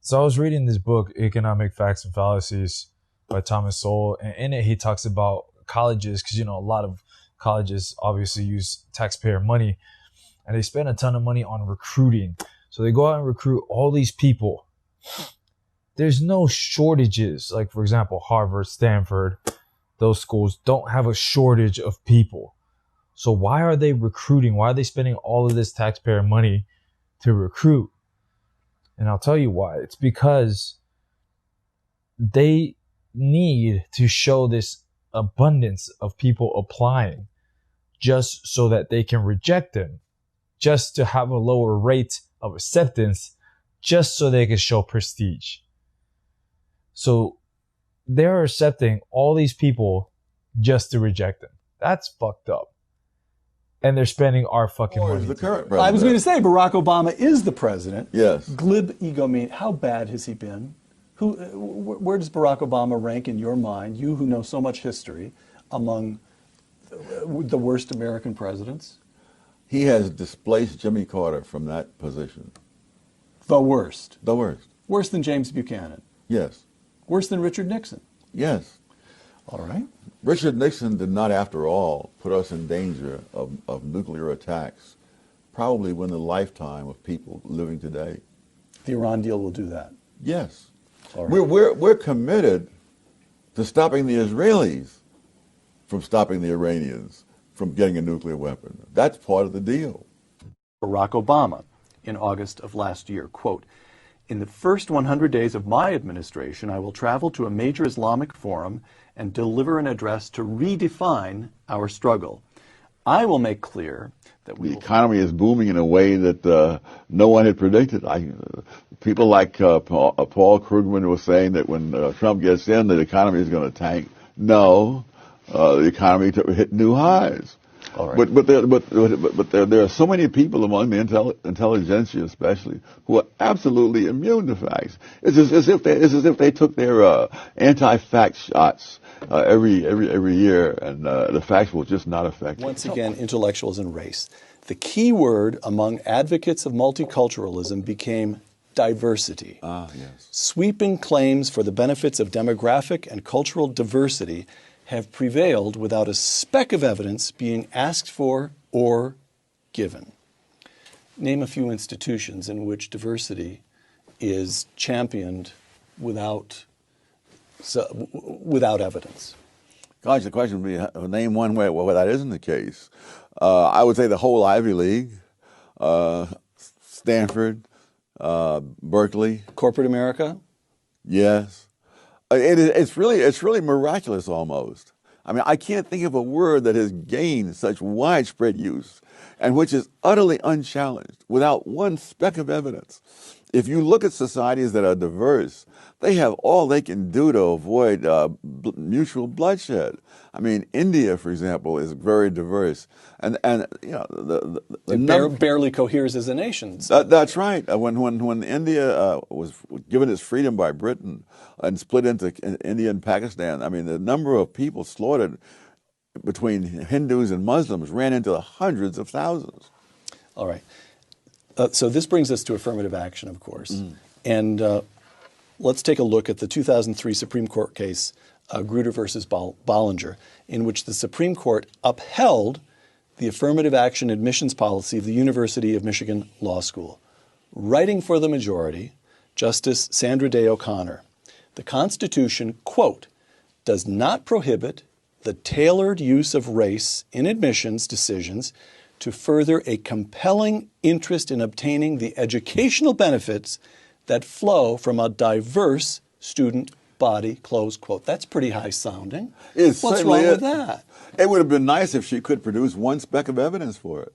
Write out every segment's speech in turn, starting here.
So I was reading this book, Economic Facts and Fallacies by Thomas Sowell, and in it he talks about colleges, because a lot of colleges obviously use taxpayer money, and they spend a ton of money on recruiting. So they go out and recruit all these people. There's no shortages. Like, for example, Harvard, Stanford, those schools don't have a shortage of people. So why are they recruiting? Why are they spending all of this taxpayer money to recruit? And I'll tell you why. It's because they need to show this abundance of people applying just so that they can reject them, just to have a lower rate of acceptance, just so they can show prestige. So they're accepting all these people just to reject them. That's fucked up. And they're spending our fucking money. The current president. I was going to say Barack Obama is the president. Yes. Glib egomania. How bad has he been? Where does Barack Obama rank in your mind, you who know so much history, among the worst American presidents? He has displaced Jimmy Carter from that position. The worst. The worst. Worse than James Buchanan. Yes. Worse than Richard Nixon. Yes. All right. Richard Nixon did not, after all, put us in danger of nuclear attacks, probably within the lifetime of people living today. The Iran deal will do that. Yes. All right. We're committed to stopping the Israelis from stopping the Iranians from getting a nuclear weapon. That's part of the deal. Barack Obama in August of last year, quote, "In the first 100 days of my administration, I will travel to a major Islamic forum and deliver an address to redefine our struggle. I will make clear that we The economy is booming in a way that no one had predicted. People like Paul Krugman was saying that when Trump gets in, the economy is going to tank. No, the economy hit new highs. All right. But there are so many people among the intelligentsia, especially, who are absolutely immune to facts. It's as if they took their anti-fact shots every year, and the facts will just not affect Once them. again, intellectuals and race. The key word among advocates of multiculturalism became diversity. Yes. Sweeping claims for the benefits of demographic and cultural diversity have prevailed without a speck of evidence being asked for or given. Name a few institutions in which diversity is championed without evidence. Gosh, the question would be, name one where that isn't the case. I would say the whole Ivy League, Stanford, Berkeley. Corporate America? Yes. It's really miraculous almost. I mean, I can't think of a word that has gained such widespread use and which is utterly unchallenged without one speck of evidence. If you look at societies that are diverse, they have all they can do to avoid mutual bloodshed. I mean, India, for example, is very diverse, and It barely coheres as a nation. That's right. When India was given its freedom by Britain and split into India and Pakistan, I mean, the number of people slaughtered between Hindus and Muslims ran into the hundreds of thousands. All right. So this brings us to affirmative action, of course. And let's take a look at the 2003 Supreme Court case, Grutter versus Bollinger, in which the Supreme Court upheld the affirmative action admissions policy of the University of Michigan Law School. Writing for the majority, Justice Sandra Day O'Connor, the Constitution, quote, does not prohibit the tailored use of race in admissions decisions to further a compelling interest in obtaining the educational benefits that flow from a diverse student body, close quote. That's pretty high sounding. What's wrong with that? It would have been nice if she could produce one speck of evidence for it.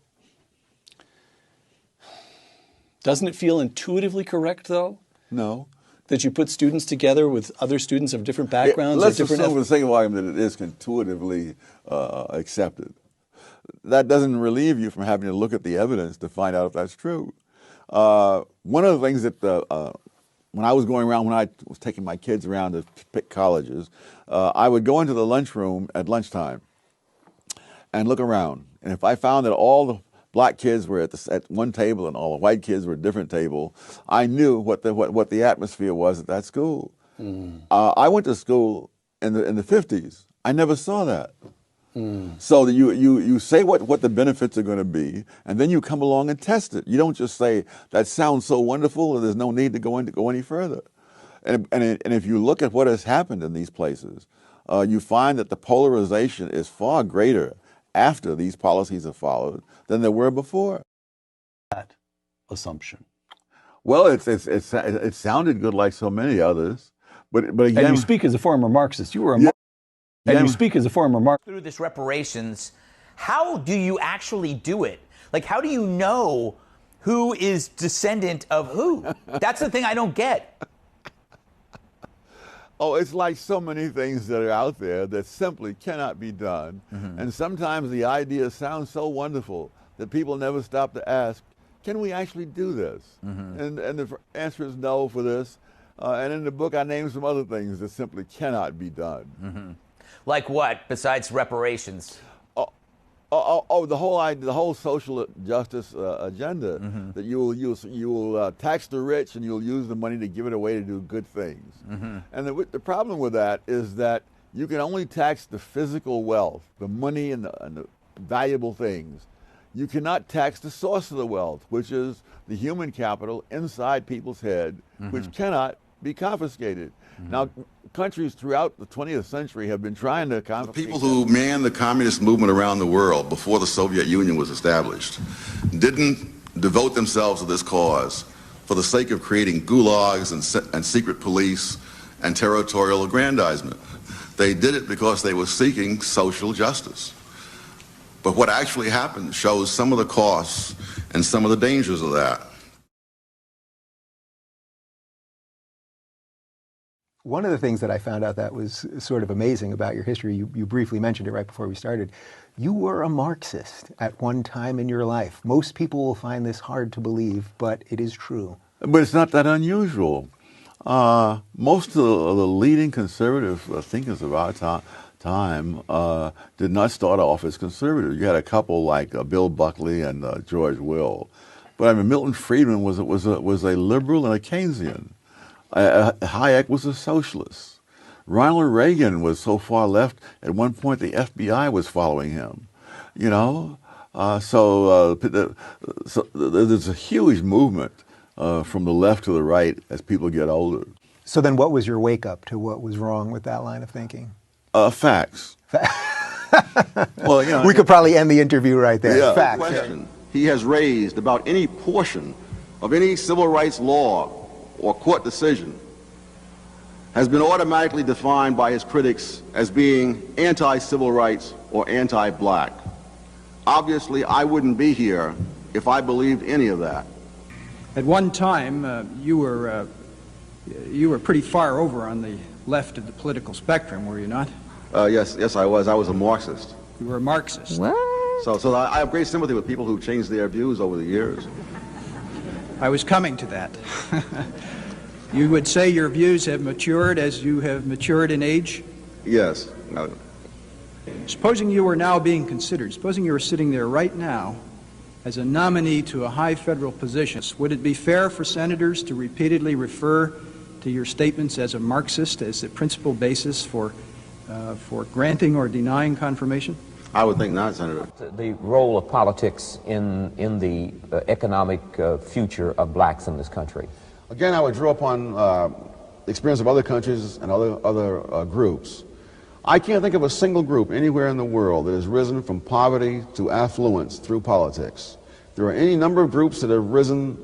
Doesn't it feel intuitively correct, though? No. That you put students together with other students of different backgrounds? Let's or different assume for the sake of argument that it is intuitively accepted. That doesn't relieve you from having to look at the evidence to find out if that's true. One of the things that when I was going around, when I was taking my kids around to pick colleges, I would go into the lunchroom at lunchtime and look around. And if I found that all black kids were at one table and all the white kids were at a different table, I knew what the atmosphere was at that school. I went to school in the 50s. I never saw that. So that you say what the benefits are going to be, and then you come along and test it. You don't just say, that sounds so wonderful and there's no need to go any further. And if you look at what has happened in these places, you find that the polarization is far greater after these policies are followed than there were before. That assumption. Well, it sounded good like so many others, but again, And you speak as a former Marxist. You were a Marxist. And you speak as a former Marxist. Through this reparations, how do you actually do it? Like, how do you know who is descendant of who? That's the thing I don't get. Oh, it's like so many things that are out there that simply cannot be done. And sometimes the idea sounds so wonderful that people never stop to ask, can we actually do this? And the answer is no for this. And in the book, I named some other things that simply cannot be done. Like what, besides reparations? The whole social justice agenda, that you will tax the rich and you'll use the money to give it away to do good things. And the problem with that is that you can only tax the physical wealth, the money and the valuable things. You cannot tax the source of the wealth, which is the human capital inside people's head, which cannot be confiscated. Now, countries throughout the 20th century have been trying to confiscate. The people who manned the communist movement around the world before the Soviet Union was established didn't devote themselves to this cause for the sake of creating gulags and secret police and territorial aggrandizement. They did it because they were seeking social justice. But what actually happened shows some of the costs and some of the dangers of that. One of the things that I found out that was sort of amazing about your history, you briefly mentioned it right before we started, you were a Marxist at one time in your life. Most people will find this hard to believe, but it is true. But it's not that unusual. Most of the leading conservative thinkers of our time did not start off as conservative. You had a couple like Bill Buckley and George Will. But I mean, Milton Friedman was a liberal and a Keynesian. Hayek was a socialist. Ronald Reagan was so far left, at one point the FBI was following him. You know? So there's a huge movement from the left to the right as people get older. So then what was your wake-up to what was wrong with that line of thinking? Facts. Well, you know, we could probably end the interview right there. Yeah. Facts. Question he has raised about any portion of any civil rights law or court decision has been automatically defined by his critics as being anti-civil rights or anti-black. Obviously, I wouldn't be here if I believed any of that. At one time, you were pretty far over on the left of the political spectrum, were you not? Yes, I was. I was a Marxist. You were a Marxist. What? So I have great sympathy with people who changed their views over the years. I was coming to that. You would say your views have matured as you have matured in age? Yes. Supposing you were now being considered, supposing you were sitting there right now as a nominee to a high federal position, would it be fair for senators to repeatedly refer to your statements as a Marxist as the principal basis for granting or denying confirmation? I would think not, Senator. The role of politics in the economic future of blacks in this country. Again, I would draw upon the experience of other countries and other groups. I can't think of a single group anywhere in the world that has risen from poverty to affluence through politics. There are any number of groups that have risen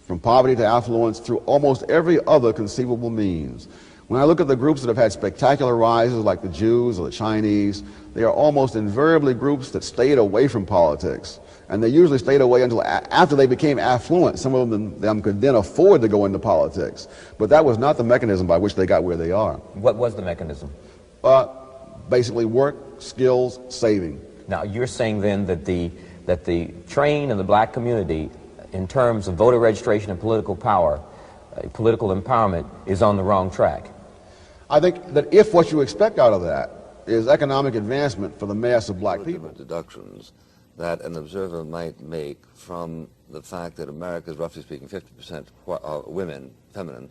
from poverty to affluence through almost every other conceivable means. When I look at the groups that have had spectacular rises, like the Jews or the Chinese, they are almost invariably groups that stayed away from politics. And they usually stayed away until after they became affluent. Some of them could then afford to go into politics. But that was not the mechanism by which they got where they are. What was the mechanism? Basically work, skills, saving. Now, you're saying then that the train in the black community, in terms of voter registration and political power, political empowerment, is on the wrong track. I think that if what you expect out of that is economic advancement for the mass of black people. Deductions that an observer might make from the fact that America is, roughly speaking, 50% women, feminine,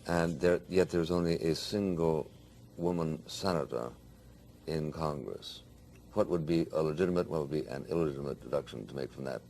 and yet there's only a single woman senator in Congress? What would be a legitimate, what would be an illegitimate deduction to make from that?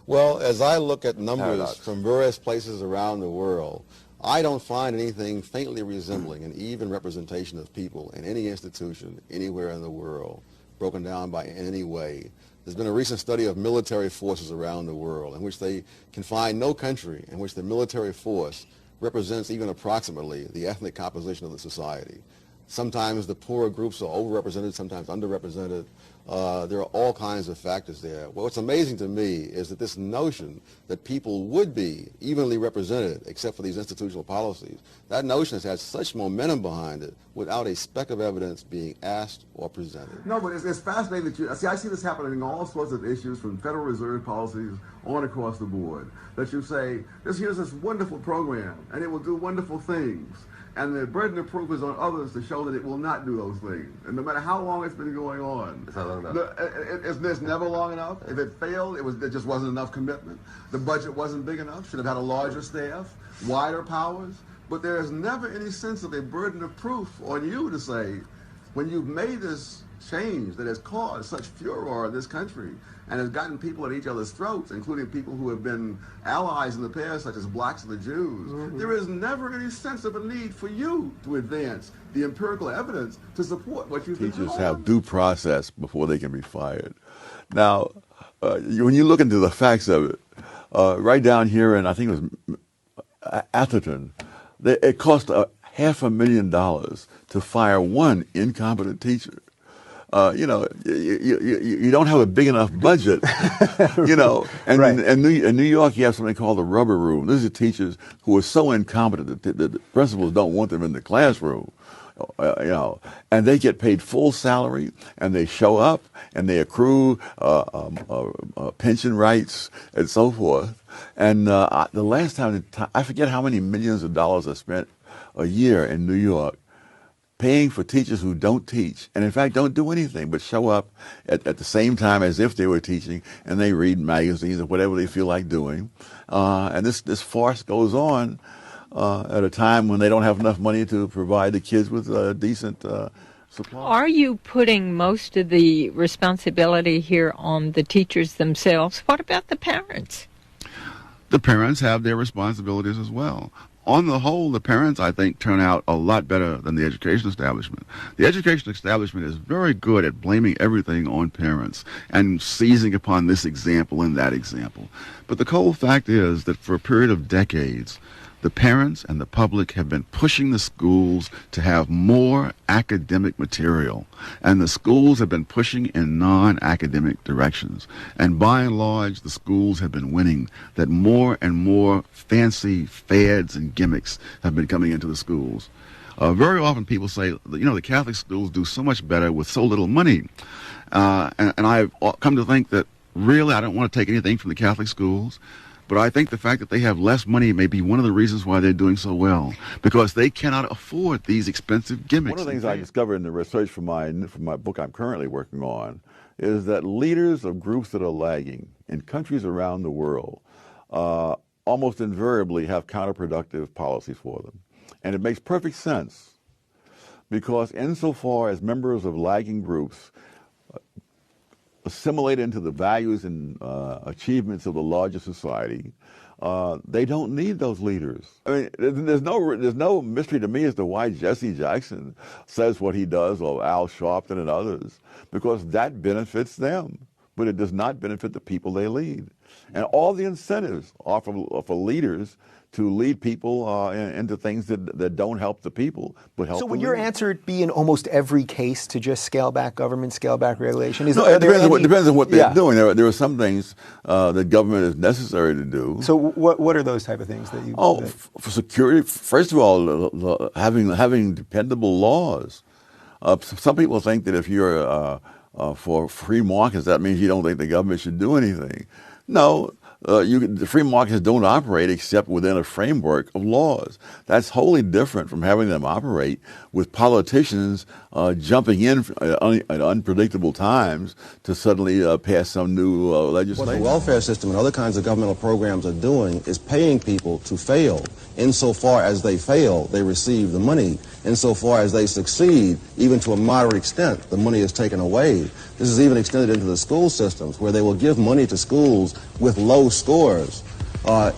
Well, as I look at numbers Paradox. from various places around the world, I don't find anything faintly resembling an even representation of people in any institution anywhere in the world, broken down by any way. There's been a recent study of military forces around the world in which they can find no country in which the military force represents even approximately the ethnic composition of the society. Sometimes the poorer groups are overrepresented, sometimes underrepresented. There are all kinds of factors there. Well, what's amazing to me is that this notion that people would be evenly represented except for these institutional policies, that notion has had such momentum behind it without a speck of evidence being asked or presented. No, but it's fascinating that you see. I see this happening in all sorts of issues, from Federal Reserve policies on across the board. That you say, here's this wonderful program, and it will do wonderful things. And the burden of proof is on others to show that it will not do those things. And no matter how long it's been going on, It's not long enough. it's never long enough. If it failed, there just wasn't enough commitment. The budget wasn't big enough. Should have had a larger staff, wider powers. But there is never any sense of a burden of proof on you to say, when you've made this change that has caused such furor in this country and has gotten people at each other's throats, including people who have been allies in the past, such as blacks and the Jews, there is never any sense of a need for you to advance the empirical evidence to support what you've been Teachers told. have due process before they can be fired. Now, when you look into the facts of it, right down here in, I think it was Atherton, it cost $500,000 to fire one incompetent teacher. You don't have a big enough budget, and Right. in New York, you have something called the rubber room. These are teachers who are so incompetent that the principals don't want them in the classroom, and they get paid full salary, and they show up, and they accrue pension rights and so forth. And the last time, I forget how many millions of dollars are spent a year in New York paying for teachers who don't teach, and in fact don't do anything but show up at the same time as if they were teaching, and they read magazines or whatever they feel like doing. And this farce goes on at a time when they don't have enough money to provide the kids with decent supply. Are you putting most of the responsibility here on the teachers themselves? What about the parents? The parents have their responsibilities as well. On the whole, the parents, I think, turn out a lot better than the education establishment. The education establishment is very good at blaming everything on parents and seizing upon this example and that example. But the cold fact is that for a period of decades, the parents and the public have been pushing the schools to have more academic material, and the schools have been pushing in non-academic directions. And by and large, the schools have been winning, that more and more fancy fads and gimmicks have been coming into the schools. Very often people say, the Catholic schools do so much better with so little money. And I've come to think that really I don't want to take anything from the Catholic schools. But I think the fact that they have less money may be one of the reasons why they're doing so well, because they cannot afford these expensive gimmicks. One of the things I discovered in the research for my book I'm currently working on is that leaders of groups that are lagging in countries around the world almost invariably have counterproductive policies for them. And it makes perfect sense, because insofar as members of lagging groups assimilate into the values and achievements of the larger society, they don't need those leaders. I mean, there's no mystery to me as to why Jesse Jackson says what he does, or Al Sharpton and others, because that benefits them, but it does not benefit the people they lead. And all the incentives are for leaders to lead people into things that don't help the people, but help. So the would your leaders. answer be in almost every case to just scale back government, scale back regulation? No, it depends on what they're doing. There are some things that government is necessary to do. So what are those type of things that you? For security, first of all, having dependable laws. Some people think that if you're for free markets, that means you don't think the government should do anything. No, the free markets don't operate except within a framework of laws. That's wholly different from having them operate with politicians jumping in at unpredictable times to suddenly pass some new legislation. What the welfare system and other kinds of governmental programs are doing is paying people to fail. Insofar as they fail, they receive the money. Insofar as they succeed, even to a moderate extent, the money is taken away. This is even extended into the school systems, where they will give money to schools with low scores.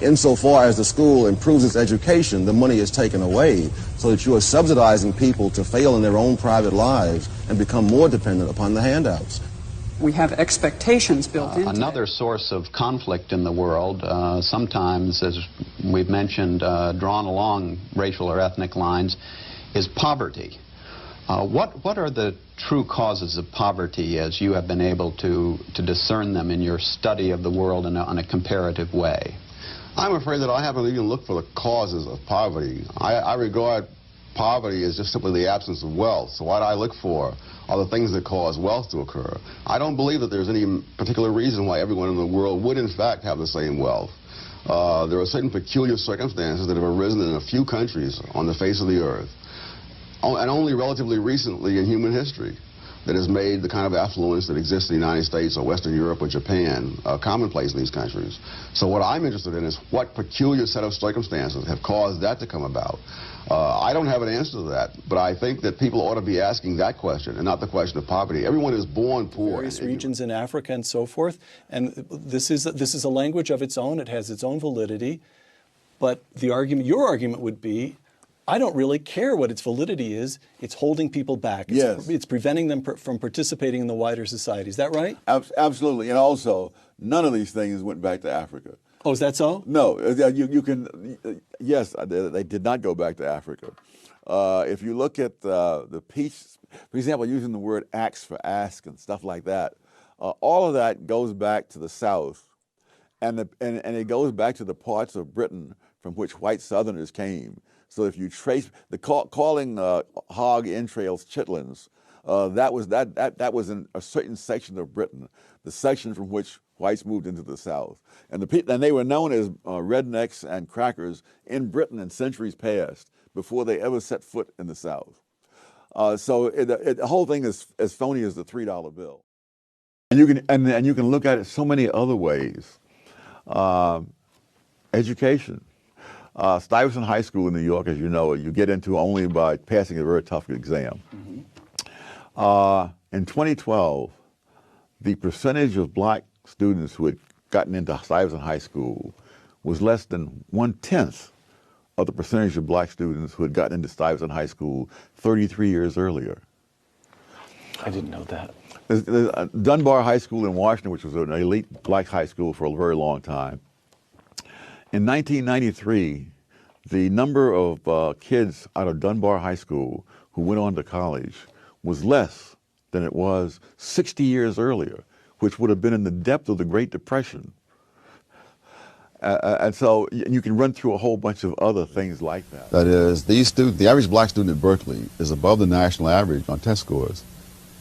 Insofar as the school improves its education, the money is taken away, so that you are subsidizing people to fail in their own private lives and become more dependent upon the handouts. We have expectations built into Another source of conflict in the world, sometimes, as we've mentioned, drawn along racial or ethnic lines, is poverty. What are the true causes of poverty as you have been able to discern them in your study of the world in a comparative way? I'm afraid that I haven't even looked for the causes of poverty. I regard poverty as just simply the absence of wealth. So what I look for are the things that cause wealth to occur. I don't believe that there's any particular reason why everyone in the world would in fact have the same wealth. There are certain peculiar circumstances that have arisen in a few countries on the face of the earth, and only relatively recently in human history, that has made the kind of affluence that exists in the United States or Western Europe or Japan commonplace in these countries. So what I'm interested in is what peculiar set of circumstances have caused that to come about. I don't have an answer to that, but I think that people ought to be asking that question and not the question of poverty. Everyone is born poor. Various regions in Africa and so forth, and this is a language of its own. It has its own validity, but your argument would be, I don't really care what its validity is. It's holding people back. It's preventing them from participating in the wider society. Is that right? Absolutely. And also, none of these things went back to Africa. Oh, is that so? No. You can, yes, they did not go back to Africa. If you look at the peace, for example, using the word axe for ask and stuff like that, all of that goes back to the South. And it goes back to the parts of Britain from which white Southerners came. So if you trace calling hog entrails chitlins, that was in a certain section of Britain, the section from which whites moved into the South, and they were known as rednecks and crackers in Britain in centuries past before they ever set foot in the South. So the whole thing is as phony as the $3 bill, and you can look at it so many other ways. Education. Stuyvesant High School in New York, as you know, you get into only by passing a very tough exam. In 2012, the percentage of black students who had gotten into Stuyvesant High School was less than 1/10 of the percentage of black students who had gotten into Stuyvesant High School 33 years earlier. I didn't know that. There's Dunbar High School in Washington, which was an elite black high school for a very long time. In 1993, the number of kids out of Dunbar High School who went on to college was less than it was 60 years earlier, which would have been in the depth of the Great Depression. And so you can run through a whole bunch of other things like that. That is, the average black student at Berkeley is above the national average on test scores.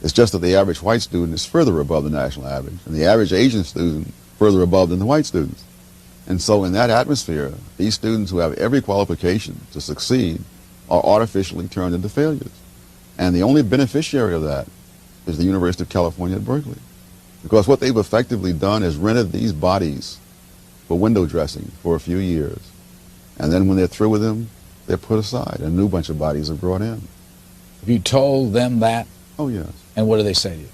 It's just that the average white student is further above the national average, and the average Asian student further above than the white students. And so in that atmosphere, these students who have every qualification to succeed are artificially turned into failures. And the only beneficiary of that is the University of California at Berkeley. Because what they've effectively done is rented these bodies for window dressing for a few years. And then when they're through with them, they're put aside. A new bunch of bodies are brought in. Have you told them that? Oh, yes. And what do they say to you?